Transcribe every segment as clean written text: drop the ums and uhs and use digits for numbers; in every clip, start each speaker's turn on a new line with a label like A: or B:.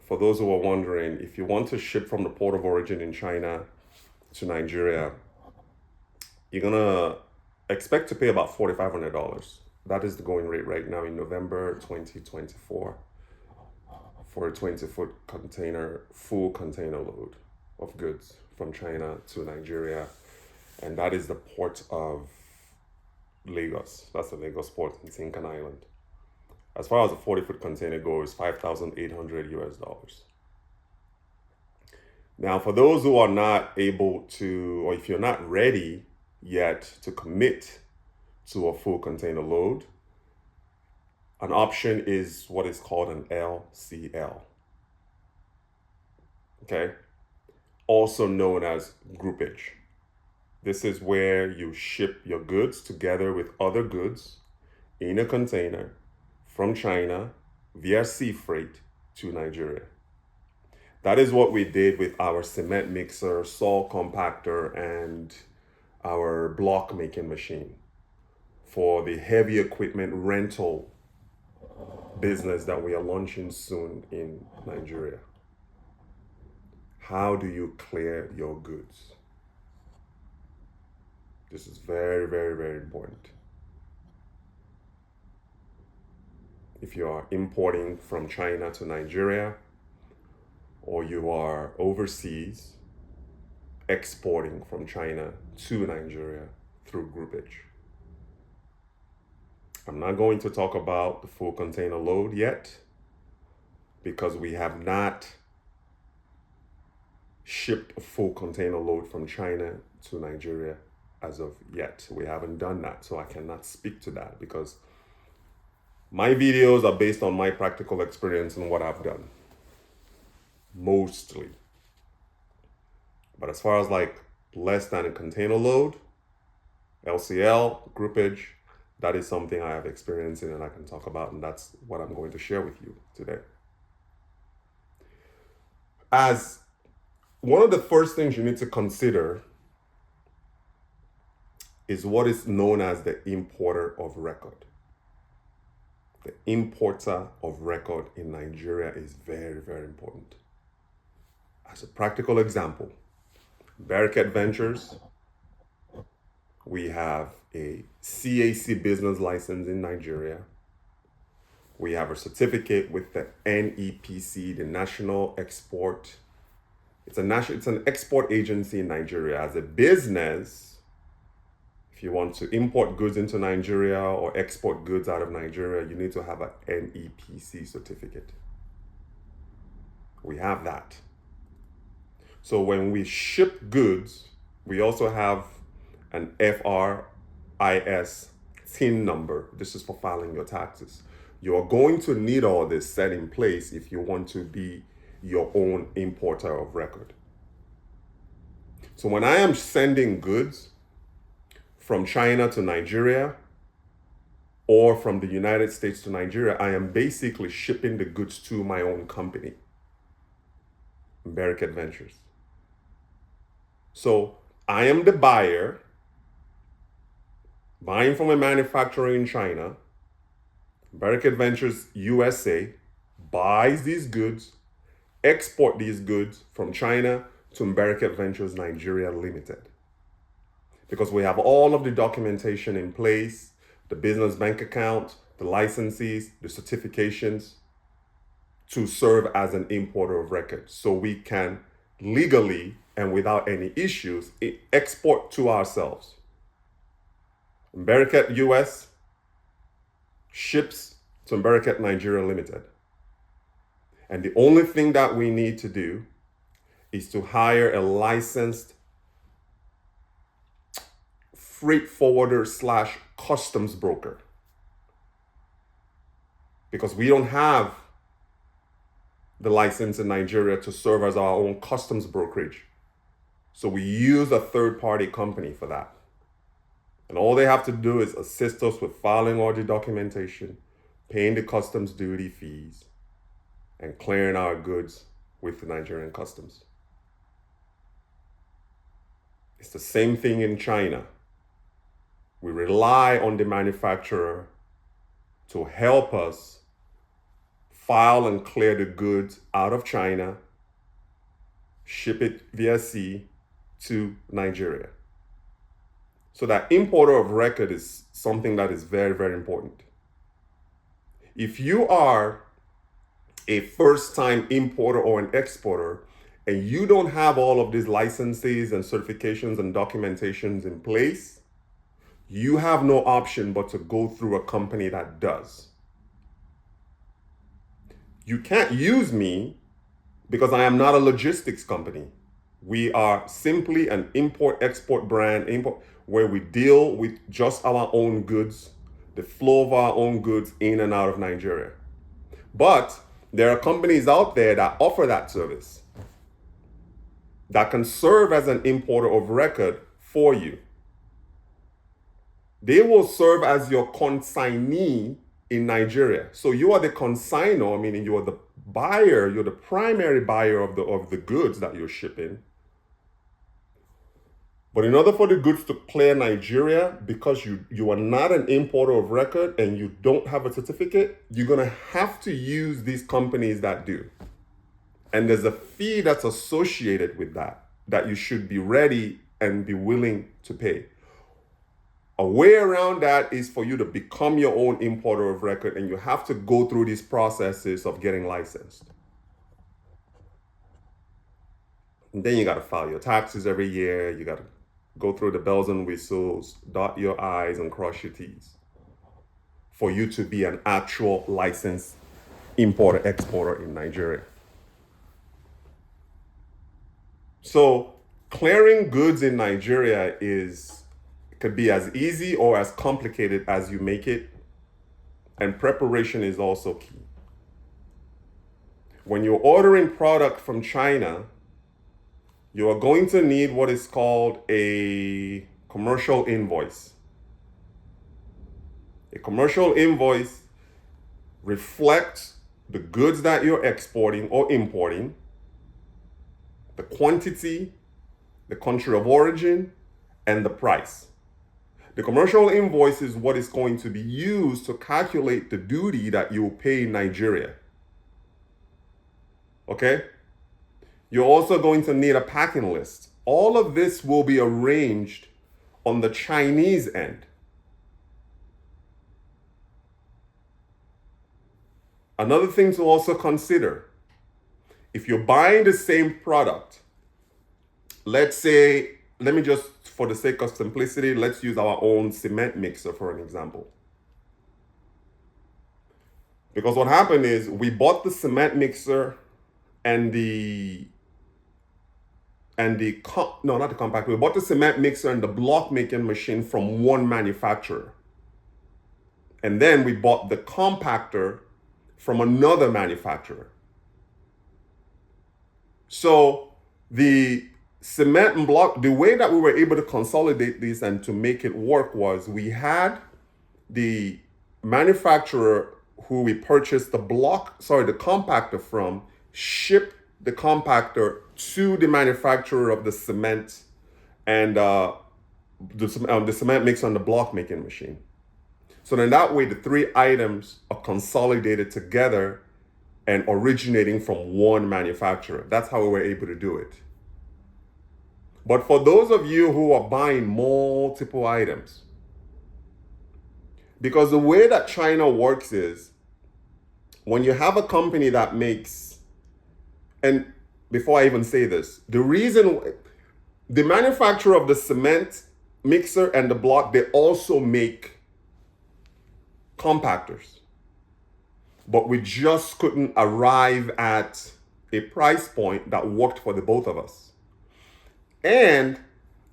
A: for those who are wondering, if you want to ship from the port of origin in China to Nigeria, you're gonna expect to pay about $4,500. That is the going rate right now in November 2024 for a 20-foot container, full container load of goods from China to Nigeria. And that is the port of Lagos. That's the Lagos port in Tinkan Island. As far as a 40-foot container goes, 5,800 US dollars. Now, for those who are not able to, or if you're not ready yet to commit to a full container load, an option is what is called an LCL. Okay? Also known as groupage. This is where you ship your goods together with other goods in a container from China via sea freight to Nigeria. That is what we did with our cement mixer, soil compactor, and our block making machine for the heavy equipment rental business that we are launching soon in Nigeria. How do you clear your goods? This is very, very, very important. If you are importing from China to Nigeria, or you are overseas exporting from China to Nigeria through groupage. I'm not going to talk about the full container load yet because we have not shipped a full container load from China to Nigeria as of yet. We haven't done that, so I cannot speak to that because my videos are based on my practical experience and what I've done. Mostly. But as far as like less than a container load, LCL, groupage, that is something I have experience in and I can talk about, and that's what I'm going to share with you today. As one of the first things you need to consider is what is known as the importer of record. The importer of record in Nigeria is very, very important. As a practical example, Barricade Ventures, we have a CAC business license in Nigeria. We have a certificate with the NEPC, the National Export. It's an export agency in Nigeria. As a business, if you want to import goods into Nigeria or export goods out of Nigeria, you need to have an NEPC certificate. We have that. So when we ship goods, we also have an FRIS TIN number. This is for filing your taxes. You are going to need all this set in place if you want to be your own importer of record. So when I am sending goods from China to Nigeria or from the United States to Nigeria, I am basically shipping the goods to my own company, Barricade Ventures. So I am the buyer, buying from a manufacturer in China. Barricade Ventures USA buys these goods, export these goods from China to Barricade Ventures Nigeria Limited. Because we have all of the documentation in place, the business bank account, the licenses, the certifications to serve as an importer of record. So we can legally and without any issues export to ourselves. Barricade US ships to Barricade Nigeria Limited. And the only thing that we need to do is to hire a licensed freight forwarder / customs broker. Because we don't have the license in Nigeria to serve as our own customs brokerage. So we use a third-party company for that. And all they have to do is assist us with filing all the documentation, paying the customs duty fees, and clearing our goods with the Nigerian customs. It's the same thing in China. We rely on the manufacturer to help us file and clear the goods out of China, ship it via sea to Nigeria. So that importer of record is something that is very, very important. If you are a first-time importer or an exporter and you don't have all of these licenses and certifications and documentations in place, you have no option but to go through a company that does. You can't use me because I am not a logistics company. We are simply an import-export brand, where we deal with just our own goods, the flow of our own goods in and out of Nigeria. But there are companies out there that offer that service, that can serve as an importer of record for you. They will serve as your consignee in Nigeria. So you are the consignor, meaning you are the buyer, you're the primary buyer of the goods that you're shipping. But in order for the goods to clear Nigeria, because you are not an importer of record and you don't have a certificate, you're going to have to use these companies that do. And there's a fee that's associated with that you should be ready and be willing to pay. A way around that is for you to become your own importer of record, and you have to go through these processes of getting licensed. And then you got to file your taxes every year. You got to go through the bells and whistles, dot your I's and cross your T's for you to be an actual licensed importer, exporter in Nigeria. So clearing goods in Nigeria could be as easy or as complicated as you make it. And preparation is also key. When you're ordering product from China, you are going to need what is called a commercial invoice. A commercial invoice reflects the goods that you're exporting or importing, the quantity, the country of origin, and the price. The commercial invoice is what is going to be used to calculate the duty that you will pay in Nigeria. Okay? You're also going to need a packing list. All of this will be arranged on the Chinese end. Another thing to also consider, if you're buying the same product, let's say, let me just, for the sake of simplicity, let's use our own cement mixer for an example. Because what happened is we bought the cement mixer and we bought the cement mixer and the block making machine from one manufacturer. And then we bought the compactor from another manufacturer. So the cement and block, the way that we were able to consolidate this and to make it work was we had the manufacturer who we purchased the compactor from ship the compactor to the manufacturer of the cement and the cement mixer and the block making machine. So then that way the three items are consolidated together and originating from one manufacturer. That's how we were able to do it. But for those of you who are buying multiple items, because the way that China works is when you have a company that makes, and before I even say this, the manufacturer of the cement mixer and the block, they also make compactors. But we just couldn't arrive at a price point that worked for the both of us. And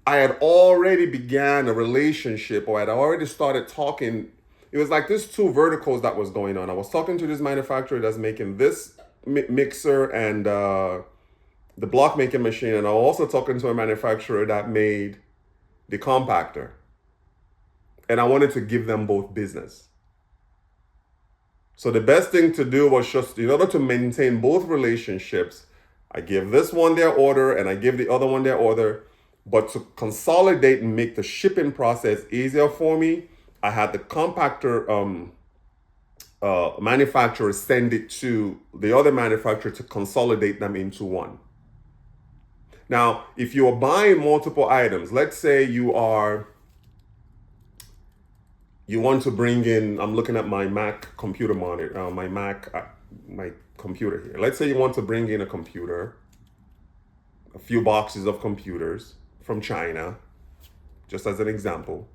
A: I had already began a relationship, or I had already started talking. It was like there's two verticals that was going on. I was talking to this manufacturer that's making this mixer and the block making machine. And I was also talking to a manufacturer that made the compactor. And I wanted to give them both business. So the best thing to do was just, in order to maintain both relationships, I give this one their order and I give the other one their order. But to consolidate and make the shipping process easier for me, I had the compactor manufacturers send it to the other manufacturer to consolidate them into one. Now, if you're buying multiple items, let's say you want to bring in, I'm looking at my Mac computer monitor, my computer here. Let's say you want to bring in a computer, a few boxes of computers from China, just as an example.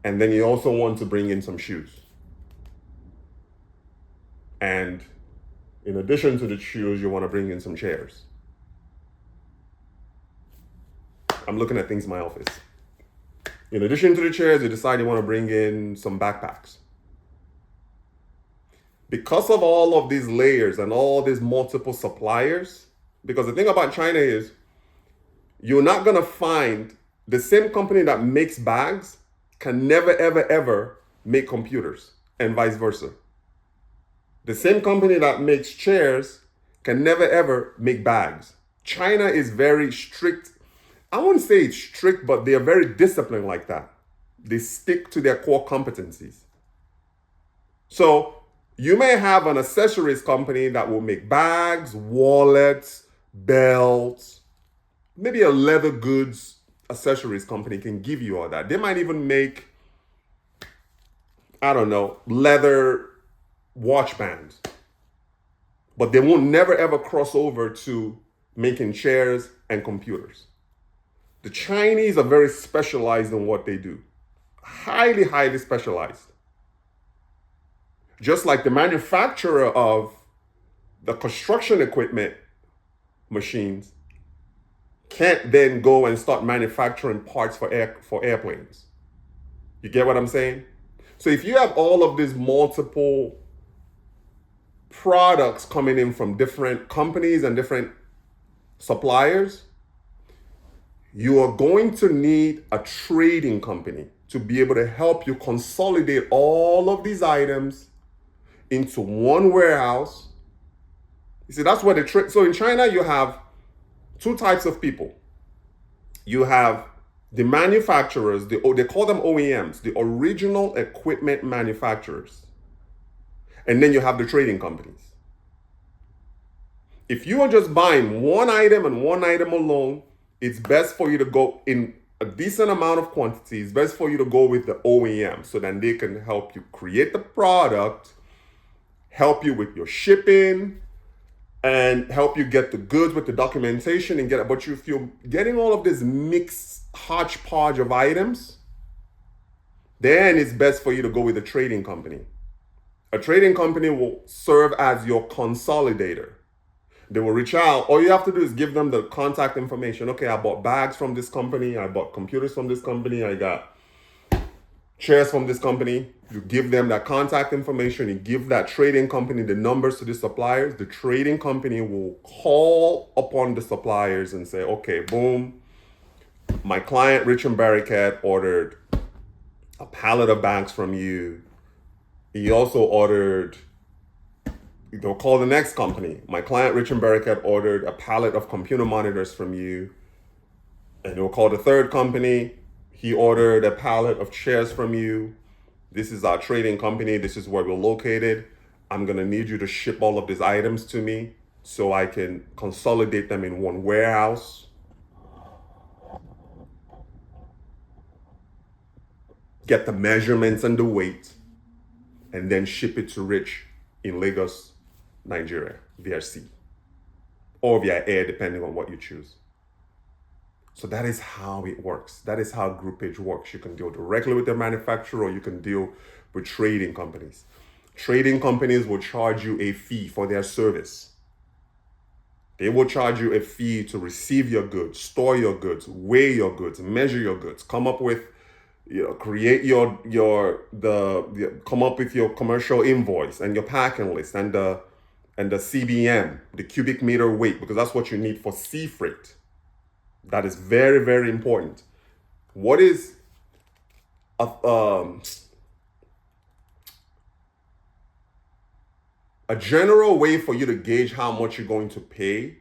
A: And then you also want to bring in some shoes. And in addition to the shoes, you want to bring in some chairs. I'm looking at things in my office. In addition to the chairs, you decide you want to bring in some backpacks. Because of all of these layers and all these multiple suppliers, because the thing about China is you're not going to find the same company that makes bags can never, ever, ever make computers, and vice versa. The same company that makes chairs can never, ever make bags. China is very strict. I wouldn't say it's strict, but they are very disciplined like that. They stick to their core competencies. So you may have an accessories company that will make bags, wallets, belts, maybe a leather goods accessories company can give you all that. They might even make, I don't know, leather watch bands. But they won't never ever cross over to making chairs and computers. The Chinese are very specialized in what they do. Highly, highly specialized. Just like the manufacturer of the construction equipment machines can't then go and start manufacturing parts for airplanes. You get what I'm saying? So if you have all of these multiple products coming in from different companies and different suppliers, you are going to need a trading company to be able to help you consolidate all of these items into one warehouse. You see, that's what so in China, you have two types of people. You have the manufacturers, they call them OEMs, the original equipment manufacturers. And then you have the trading companies. If you are just buying one item and one item alone, it's best for you to go in a decent amount of quantity. It's best for you to go with the OEM so then they can help you create the product, help you with your shipping, and help you get the goods with the documentation and get it. But if you're getting all of this mixed hodgepodge of items, then it's best for you to go with a trading company. A trading company will serve as your consolidator. They will reach out. All you have to do is give them the contact information. Okay, I bought bags from this company. I bought computers from this company. I got chairs from this company. You give them that contact information. You give that trading company the numbers to the suppliers. The trading company will call upon the suppliers and say, okay, boom, my client, Rich and Barricat, ordered a pallet of bags from you. He also ordered, they'll call the next company. My client, Rich and Barricat, ordered a pallet of computer monitors from you. And they'll call the third company. He ordered a pallet of chairs from you. This is our trading company. This is where we're located. I'm going to need you to ship all of these items to me so I can consolidate them in one warehouse. Get the measurements and the weight, and then ship it to Rich in Lagos, Nigeria, via sea or via air, depending on what you choose. So that is how it works. That is how groupage works. You can deal directly with the manufacturer, or you can deal with trading companies. Trading companies will charge you a fee for their service. They will charge you a fee to receive your goods, store your goods, weigh your goods, measure your goods, come up with, create come up with your commercial invoice and your packing list and the CBM, the cubic meter weight, because that's what you need for sea freight. That is very, very important. What is a general way for you to gauge how much you're going to pay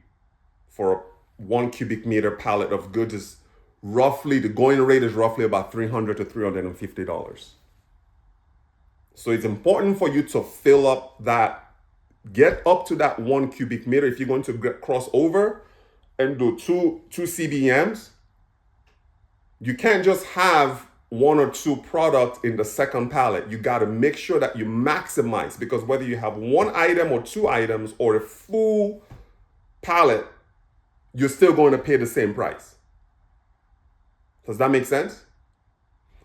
A: for a 1 cubic meter pallet of goods is roughly, the going rate is roughly about $300 to $350. So it's important for you to fill up that, get up to that 1 cubic meter. If you're going to cross over and do two CBMs, you can't just have one or two products in the second pallet. You got to make sure that you maximize, because whether you have one item or two items or a full pallet, you're still going to pay the same price. Does that make sense?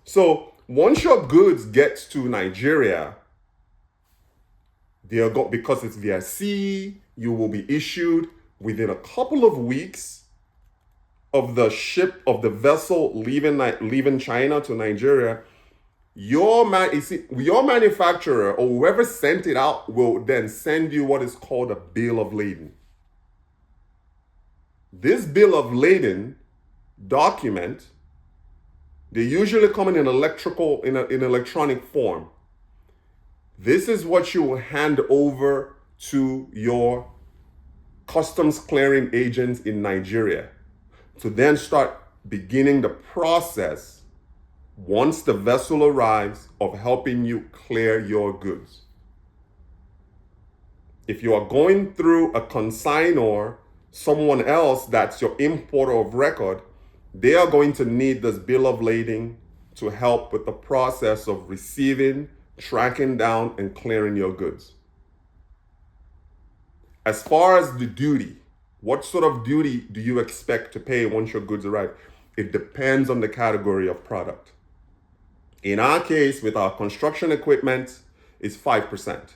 A: So once your goods get to Nigeria, they'll go, because it's via sea, you will be issued within a couple of weeks of the vessel leaving China to Nigeria. Your manufacturer or whoever sent it out will then send you what is called a bill of lading. This bill of lading document, they usually come in an electronic form. This is what you will hand over to your customs clearing agents in Nigeria to then start beginning the process, once the vessel arrives, of helping you clear your goods. If you are going through a consignor, someone else that's your importer of record, they are going to need this bill of lading to help with the process of receiving, tracking down, and clearing your goods. As far as the duty, what sort of duty do you expect to pay once your goods arrive? It depends on the category of product. In our case, with our construction equipment, it's 5%.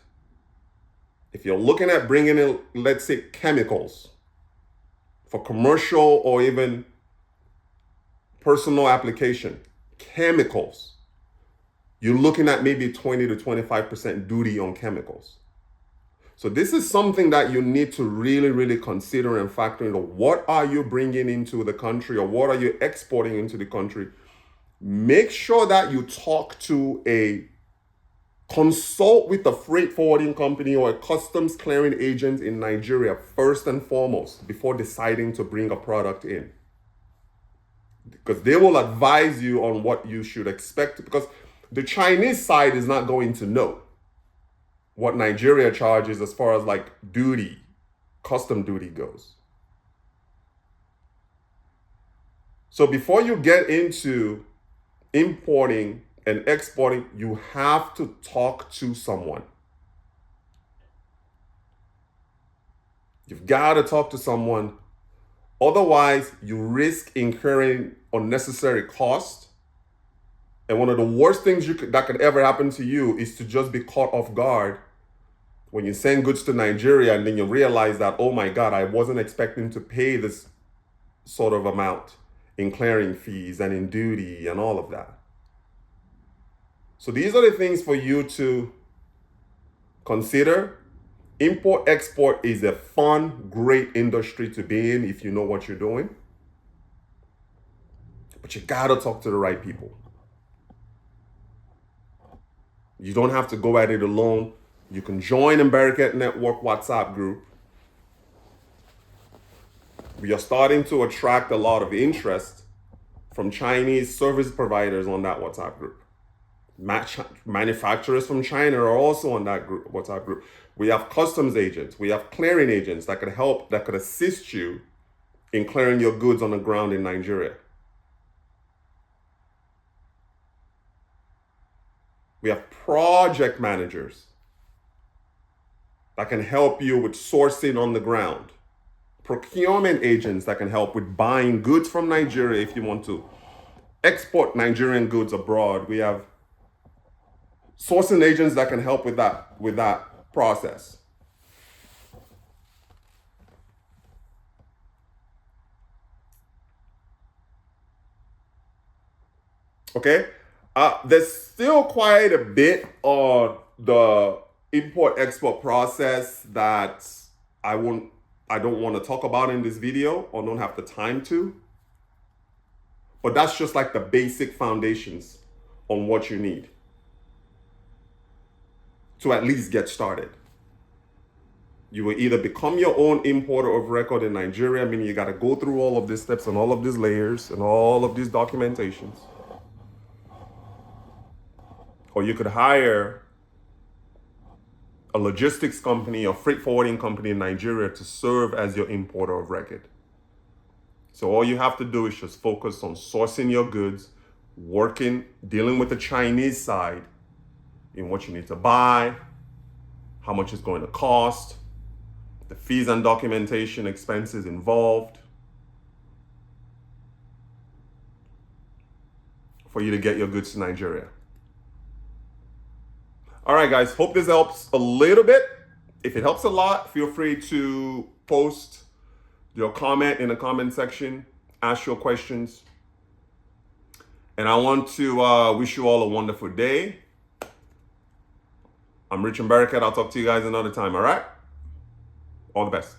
A: If you're looking at bringing in, let's say, chemicals for commercial or even personal application, chemicals, you're looking at maybe 20 to 25% duty on chemicals. So this is something that you need to really, really consider and factor into. What are you bringing into the country, or what are you exporting into the country? Make sure that you consult with a freight forwarding company or a customs clearing agent in Nigeria first and foremost before deciding to bring a product in. Because they will advise you on what you should expect, because the Chinese side is not going to know what Nigeria charges as far as like duty, custom duty goes. So before you get into importing and exporting, you have to talk to someone. You've got to talk to someone. Otherwise, you risk incurring unnecessary cost. And one of the worst things that could ever happen to you is to just be caught off guard when you send goods to Nigeria and then you realize that, oh my God, I wasn't expecting to pay this sort of amount in clearing fees and in duty and all of that. So these are the things for you to consider. Import-export is a fun, great industry to be in if you know what you're doing. But you gotta talk to the right people. You don't have to go at it alone. You can join the Barricade Network WhatsApp group. We are starting to attract a lot of interest from Chinese service providers on that WhatsApp group. Manufacturers from China are also on that WhatsApp group. We have customs agents. We have clearing agents that could assist you in clearing your goods on the ground in Nigeria. We have project managers that can help you with sourcing on the ground. Procurement agents that can help with buying goods from Nigeria if you want to export Nigerian goods abroad. We have sourcing agents that can help with that process. Okay, there's still quite a bit on the import-export process that I don't want to talk about in this video, or don't have the time to. But that's just like the basic foundations on what you need to at least get started. You will either become your own importer of record in Nigeria, meaning you got to go through all of these steps and all of these layers and all of these documentations. Or you could hire a logistics company or freight forwarding company in Nigeria to serve as your importer of record. So all you have to do is just focus on sourcing your goods, dealing with the Chinese side in what you need to buy, how much it's going to cost, the fees and documentation expenses involved for you to get your goods to Nigeria. All right, guys, hope this helps a little bit. If it helps a lot, feel free to post your comment in the comment section, ask your questions. And I want to wish you all a wonderful day. I'm Rich and Barakat. I'll talk to you guys another time, all right? All the best.